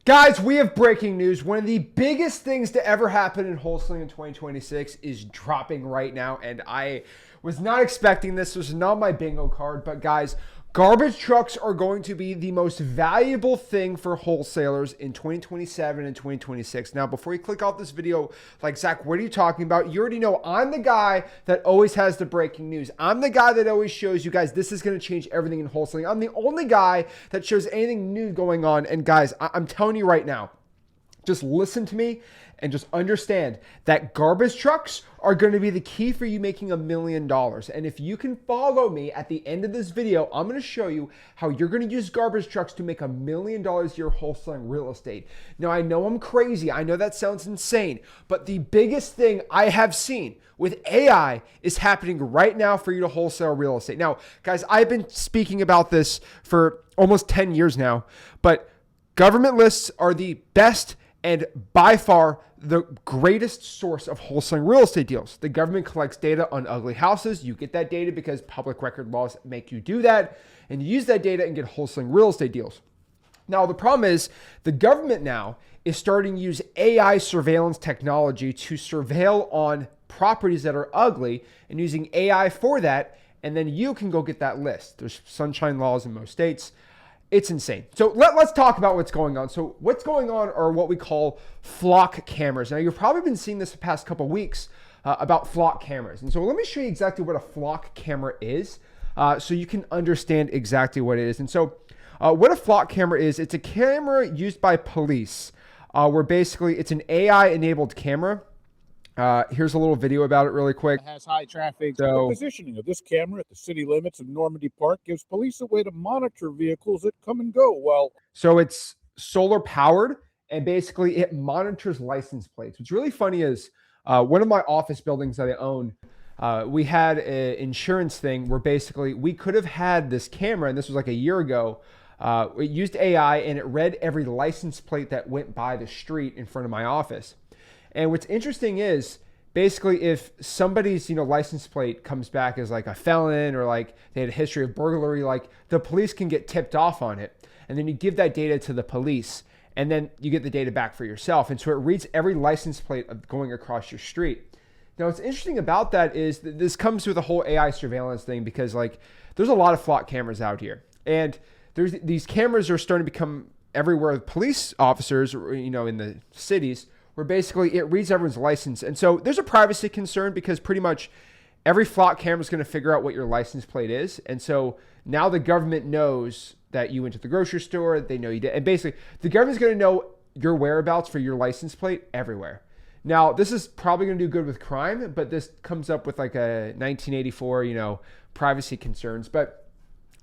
Guys, we have breaking news. One of the biggest things to ever happen in wholesaling in 2026 is dropping right now. And I was not expecting this. This was not my bingo card. But guys, garbage trucks are going to be the most valuable thing for wholesalers in 2027 and 2026. Now, before you click off this video, like, Zach, what are you talking about? You already know I'm the guy that always has the breaking news. I'm the guy that always shows you guys this is going to change everything in wholesaling. I'm the only guy that shows anything new going on. And guys, I'm telling you right now, just listen to me and just understand that garbage trucks are going to be the key for you making $1 million. And if you can follow me at the end of this video, I'm going to show you how you're going to use garbage trucks to make $1 million a year wholesaling real estate. Now, I know I'm crazy. I know that sounds insane, but the biggest thing I have seen with AI is happening right now for you to wholesale real estate. Now, guys, I've been speaking about this for almost 10 years now, but government lists are the best and by far the greatest source of wholesaling real estate deals. The government collects data on ugly houses. You get that data because public record laws make you do that. And you use that data and get wholesaling real estate deals. Now, the problem is the government now is starting to use AI surveillance technology to surveil on properties that are ugly and using AI for that. And then you can go get that list. There's sunshine laws in most states. It's insane. So let's talk about what's going on. So what's going on are what we call flock cameras. Now, you've probably been seeing this the past couple of weeks about flock cameras. And so let me show you exactly what a flock camera is so you can understand exactly what it is. And so what a flock camera is, it's a camera used by police where basically it's an AI-enabled camera. Here's a little video about it really quick. It has high traffic. The positioning of this camera at the city limits of Normandy Park gives police a way to monitor vehicles that come and go. So it's solar powered, and basically it monitors license plates. What's really funny is one of my office buildings that I own, we had an insurance thing where basically we could have had this camera, and this was like a year ago. It used AI and it read every license plate that went by the street in front of my office. And what's interesting is basically if somebody's, license plate comes back as like a felon or like they had a history of burglary, like the police can get tipped off on it. And then you give that data to the police and then you get the data back for yourself. And so it reads every license plate going across your street. Now, what's interesting about that is that this comes with a whole AI surveillance thing because like there's a lot of flock cameras out here. And these cameras are starting to become everywhere with police officers, in the cities, where basically it reads everyone's license. And so there's a privacy concern because pretty much every flock camera is going to figure out what your license plate is. And so now the government knows that you went to the grocery store, they know you did. And basically the government's going to know your whereabouts for your license plate everywhere. Now, this is probably going to do good with crime, but this comes up with like a 1984, privacy concerns. But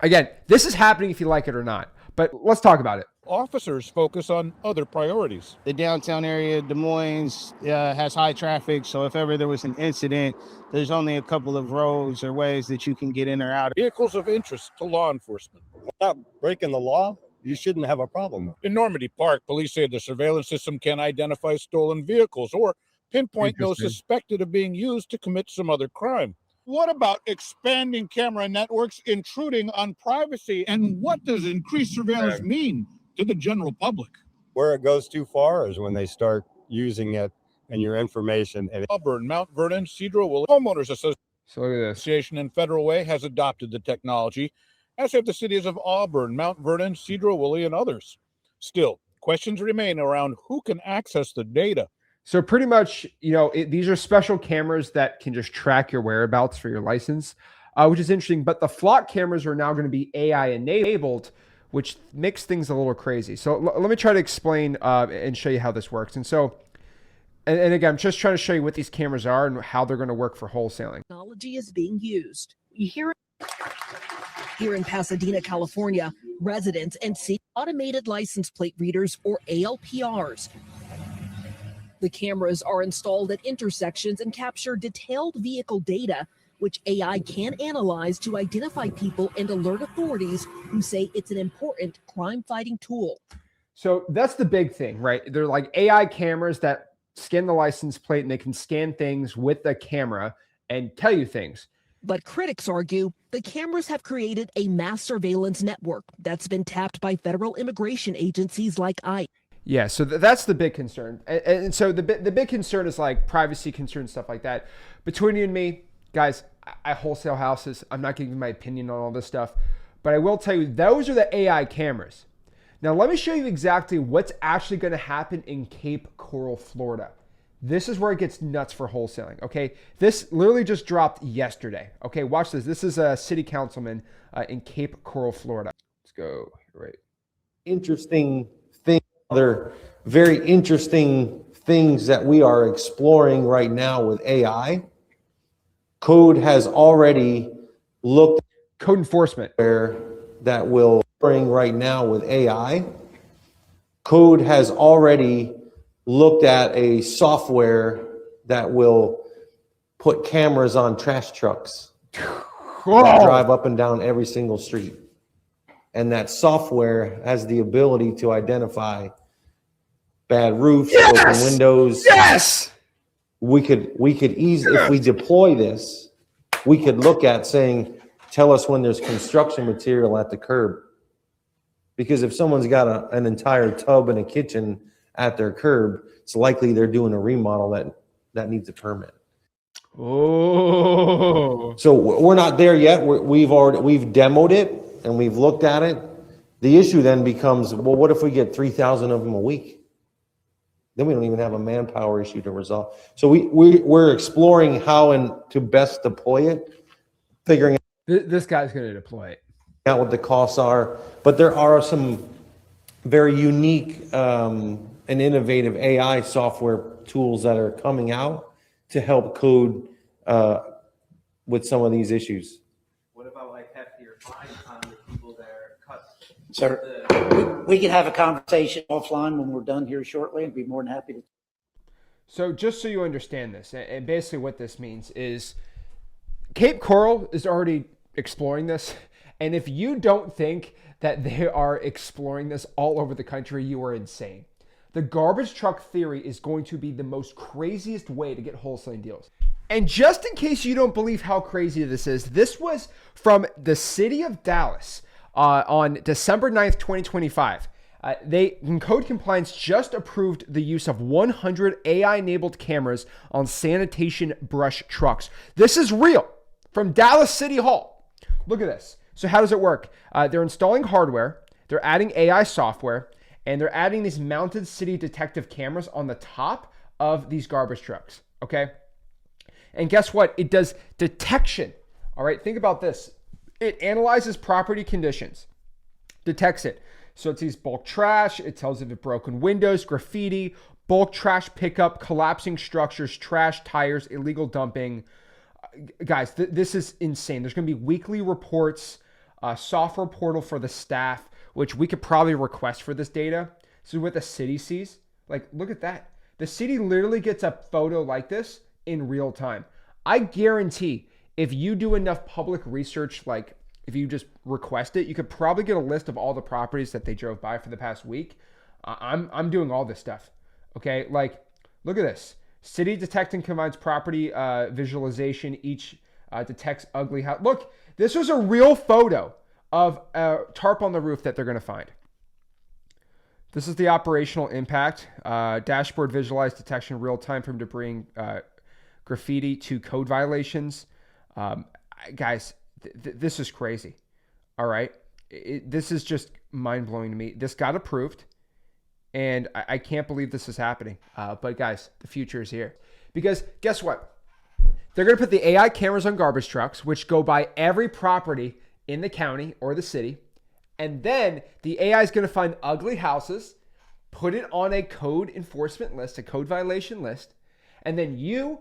again, this is happening if you like it or not. But let's talk about it. Officers focus on other priorities. The downtown area, Des Moines, has high traffic. So if ever there was an incident, there's only a couple of roads or ways that you can get in or out. Vehicles of interest to law enforcement. Without breaking the law, you shouldn't have a problem. In Normandy Park, police say the surveillance system can identify stolen vehicles or pinpoint those suspected of being used to commit some other crime. What about expanding camera networks intruding on privacy? And what does increased surveillance mean to the general public? Where it goes too far is when they start using it and your information. And Auburn, Mount Vernon, Cedro-Willow Homeowners Association and Federal Way has adopted the technology, as have the cities of Auburn, Mount Vernon, Cedro-Willow, and others. Still, questions remain around who can access the data. So pretty much, these are special cameras that can just track your whereabouts for your license, which is interesting. But the flock cameras are now going to be AI enabled, which makes things a little crazy. So let me try to explain and show you how this works. And so, and again, I'm just trying to show you what these cameras are and how they're going to work for wholesaling. Technology is being used. You hear it here in Pasadena, California. Residents and see automated license plate readers, or ALPRs. The cameras are installed at intersections and capture detailed vehicle data, which AI can analyze to identify people and alert authorities who say it's an important crime-fighting tool. So that's the big thing, right? They're like AI cameras that scan the license plate and they can scan things with the camera and tell you things. But critics argue the cameras have created a mass surveillance network that's been tapped by federal immigration agencies like ICE. Yeah, so that's the big concern. And so the big concern is like privacy concerns, stuff like that. Between you and me, guys, I wholesale houses. I'm not giving my opinion on all this stuff, but I will tell you, those are the AI cameras. Now, let me show you exactly what's actually going to happen in Cape Coral, Florida. This is where it gets nuts for wholesaling, okay? This literally just dropped yesterday. Okay, watch this. This is a city councilman in Cape Coral, Florida. Let's go, right. Interesting thing, other very interesting things that we are exploring right now with AI. Code has already looked code enforcement where that will bring right now with AI. Code has already looked at a software that will put cameras on trash trucks that drive up and down every single street. And that software has the ability to identify bad roofs, broken windows. Yes. We could easily, if we deploy this, we could look at saying, tell us when there's construction material at the curb. Because if someone's got an entire tub and a kitchen at their curb, it's likely they're doing a remodel that needs a permit. Oh. So we're not there yet. We've demoed it and we've looked at it. The issue then becomes, well, what if we get 3,000 of them a week? Then we don't even have a manpower issue to resolve. So we're exploring how and to best deploy it, figuring This guy's going to deploy it. out what the costs are. But there are some very unique and innovative AI software tools that are coming out to help code with some of these issues. What about like heftier fines on the people that are cut? Sir, we can have a conversation offline when we're done here shortly and be more than happy to. So just so you understand this, and basically what this means is Cape Coral is already exploring this. And if you don't think that they are exploring this all over the country, you are insane. The garbage truck theory is going to be the most craziest way to get wholesaling deals. And just in case you don't believe how crazy this is, this was from the city of Dallas on December 9th, 2025. They, in code compliance, just approved the use of 100 AI-enabled cameras on sanitation brush trucks. This is real from Dallas City Hall. Look at this. So how does it work? They're installing hardware, they're adding AI software, and they're adding these mounted city detective cameras on the top of these garbage trucks, okay? And guess what? It does detection, all right? Think about this. It analyzes property conditions, detects it. So it sees bulk trash, it tells if it broken windows, graffiti, bulk trash pickup, collapsing structures, trash, tires, illegal dumping. Guys, this is insane. There's gonna be weekly reports, software portal for the staff, which we could probably request for this data. So what the city sees, like, look at that. The city literally gets a photo like this in real time. I guarantee if you do enough public research, like if you just request it, you could probably get a list of all the properties that they drove by for the past week. I'm doing all this stuff, okay? Like, look at this. City detecting combines property visualization. Each detects ugly house. Look, this was a real photo of a tarp on the roof that they're going to find. This is the operational impact. Dashboard visualized detection real time from debris, graffiti to code violations. Guys, this is crazy. All right. This is just mind blowing to me. This got approved. And I can't believe this is happening. But guys, the future is here. Because guess what? They're going to put the AI cameras on garbage trucks, which go by every property in the county or the city. And then the AI is going to find ugly houses, put it on a code enforcement list, a code violation list. And then you,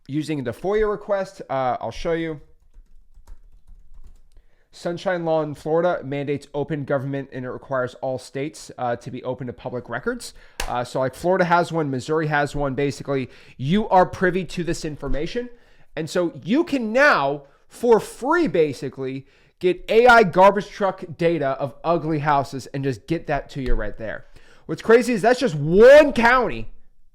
using the FOIA request, I'll show you. Sunshine law in Florida mandates open government, and it requires all states to be open to public records. So like Florida has one, Missouri has one. Basically, you are privy to this information. And so you can now, for free, basically, get AI garbage truck data of ugly houses and just get that to you right there. What's crazy is that's just one county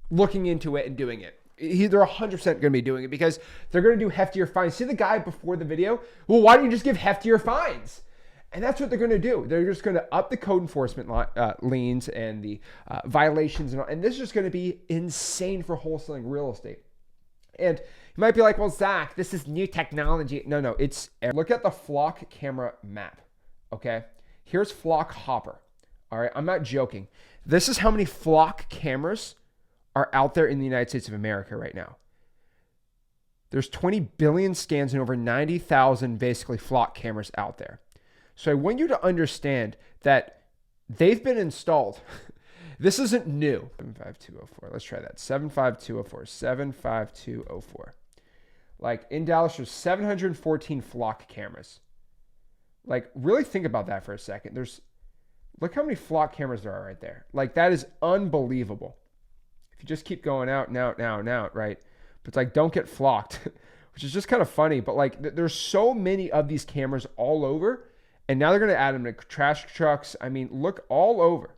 looking into it and doing it. They're 100% going to be doing it because they're going to do heftier fines. See the guy before the video? Well, why don't you just give heftier fines? And that's what they're going to do. They're just going to up the code enforcement liens and the violations. And this is just going to be insane for wholesaling real estate. And you might be like, well, Zach, this is new technology. No, look at the flock camera map. Okay. Here's Flock Hopper. All right. I'm not joking. This is how many flock cameras are out there in the United States of America right now. There's 20 billion scans and over 90,000 basically flock cameras out there. So I want you to understand that they've been installed. This isn't new. 75204. Let's try that. 75204. 75204. Like in Dallas, there's 714 flock cameras. Like really think about that for a second. Look how many flock cameras there are right there. Like that is unbelievable. If you just keep going out and out and out and out, right? But it's like, don't get flocked, which is just kind of funny. But like there's so many of these cameras all over. And now they're going to add them to trash trucks. I mean, look all over.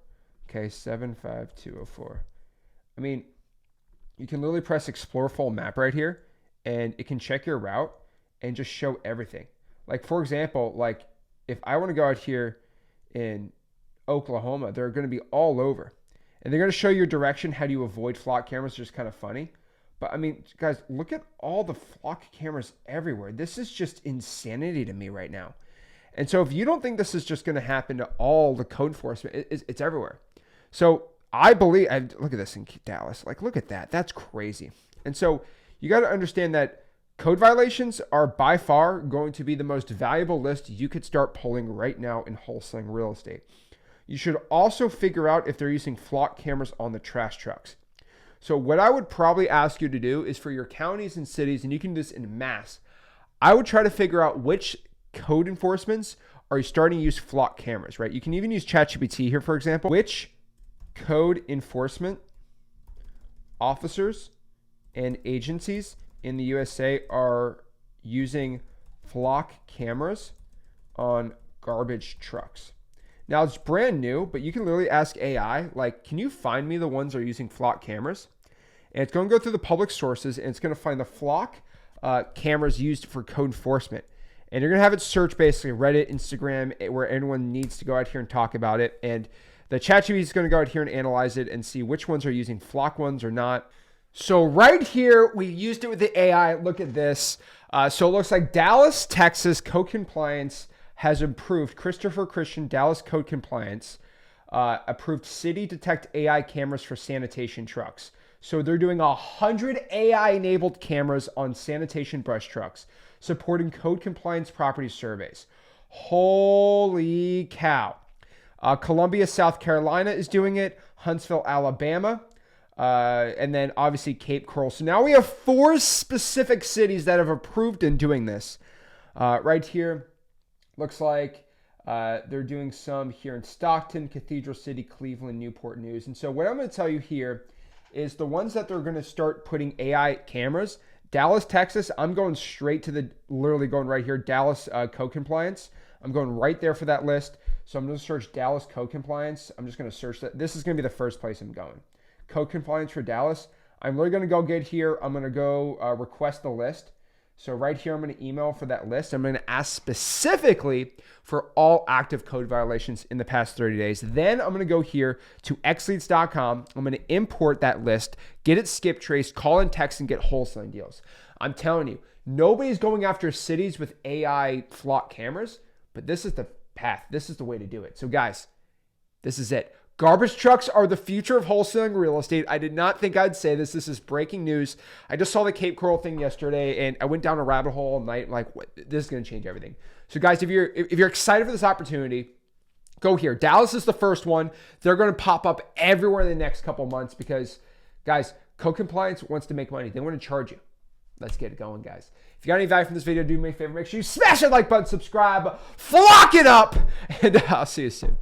Okay, 75204. I mean, you can literally press Explore Full Map right here, and it can check your route and just show everything. Like, for example, like if I want to go out here in Oklahoma, they're going to be all over. And they're going to show your direction, how do you avoid flock cameras, which is kind of funny. But I mean, guys, look at all the flock cameras everywhere. This is just insanity to me right now. And so if you don't think this is just going to happen to all the code enforcement, it's everywhere. So I believe, look at this in Dallas. Like, look at that. That's crazy. And so you got to understand that code violations are by far going to be the most valuable list you could start pulling right now in wholesaling real estate. You should also figure out if they're using flock cameras on the trash trucks. So what I would probably ask you to do is for your counties and cities, and you can do this in mass, I would try to figure out which code enforcements are you starting to use flock cameras, right? You can even use ChatGPT here, for example. Which code enforcement officers and agencies in the USA are using flock cameras on garbage trucks? Now it's brand new, but you can literally ask AI, like, can you find me the ones that are using flock cameras? And it's going to go through the public sources, and it's going to find the flock cameras used for code enforcement. And you're going to have it search basically Reddit, Instagram, where anyone needs to go out here and talk about it. And the ChatGPT is going to go out here and analyze it and see which ones are using flock ones or not. So right here, we used it with the AI. Look at this. So it looks like Dallas, Texas code compliance has improved. Christopher Christian, Dallas code compliance, approved city detect AI cameras for sanitation trucks. So they're doing 100 AI-enabled cameras on sanitation brush trucks, supporting code compliance property surveys. Holy cow. Columbia, South Carolina is doing it. Huntsville, Alabama. And then obviously Cape Coral. So now we have 4 specific cities that have approved in doing this. Right here, looks like they're doing some here in Stockton, Cathedral City, Cleveland, Newport News. And so what I'm going to tell you here is the ones that they're going to start putting AI cameras. Dallas, Texas, I'm going straight to literally going right here, Dallas code compliance. I'm going right there for that list. So I'm going to search Dallas code compliance. I'm just going to search that. This is going to be the first place I'm going. Code compliance for Dallas. I'm really going to go get here. I'm going to go request the list. So right here, I'm going to email for that list. I'm going to ask specifically for all active code violations in the past 30 days. Then I'm going to go here to xleads.com. I'm going to import that list, get it skip traced, call and text, and get wholesaling deals. I'm telling you, nobody's going after cities with AI flock cameras, but this is the path. This is the way to do it. So guys, this is it. Garbage trucks are the future of wholesaling real estate. I did not think I'd say this. This is breaking news. I just saw the Cape Coral thing yesterday, and I went down a rabbit hole all night. Like, what? This is going to change everything. So, guys, if you're excited for this opportunity, go here. Dallas is the first one. They're going to pop up everywhere in the next couple months because, guys, code compliance wants to make money. They want to charge you. Let's get it going, guys. If you got any value from this video, do me a favor. Make sure you smash that like button, subscribe, flock it up, and I'll see you soon.